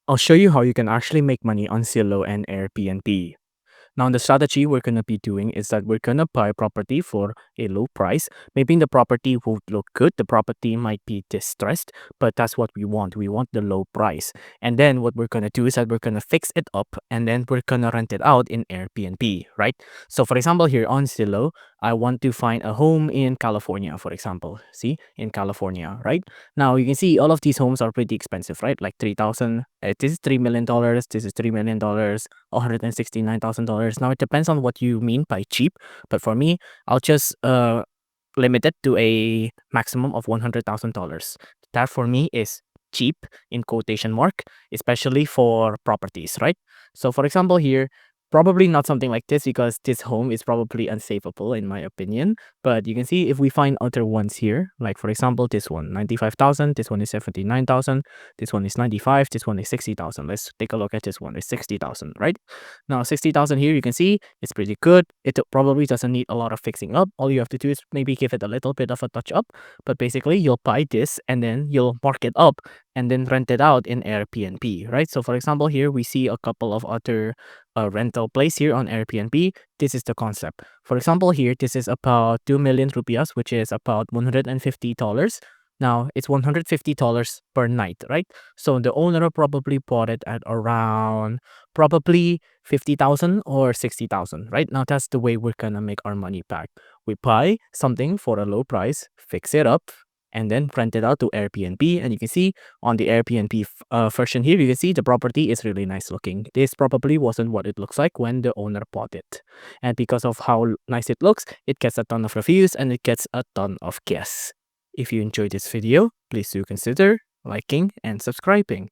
I'll show you how you can actually make money on Zillow and Airbnb. Now, the strategy we're going to be doing is that we're going to buy property for a low price. Maybe the property won't look good. The property might be distressed, but that's what we want. We want the low price. And then what we're going to do is that we're going to fix it up and then we're going to rent it out in Airbnb, right? So, for example, here on Zillow, I want to find a home in California, for example. See, in California, right? Now, you can see all of these homes are pretty expensive, right? Like 3,000. This is $3 million. This is $3 million. $169,000. Now it depends on what you mean by cheap, but for me, I'll just limit it to a maximum of $100,000. That for me is cheap in quotation mark, especially for properties, right? So for example here, probably not something like this because this home is probably unsavable in my opinion. But you can see if we find other ones here, like for example, this one, 95,000, this one is 79,000, this one is 95, this one is 60,000. Let's take a look at this one. It's 60,000, right? Now 60,000 here, you can see it's pretty good. It probably doesn't need a lot of fixing up. All you have to do is maybe give it a little bit of a touch up. But basically, you'll buy this and then you'll mark it up and then rent it out in Airbnb, right? So for example, here we see a couple of other rental place here on Airbnb. This is the concept. For example, here, this is about 2 million rupiahs, which is about $150. Now, it's $150 per night, right? So the owner probably bought it at around probably 50,000 or 60,000, right? Now, that's the way we're gonna make our money back. We buy something for a low price, fix it up, and then rent it out to Airbnb. And you can see on the Airbnb version here, you can see the property is really nice looking. This probably wasn't what it looks like when the owner bought it. And because of how nice it looks, it gets a ton of reviews and it gets a ton of guests. If you enjoyed this video, please do consider liking and subscribing.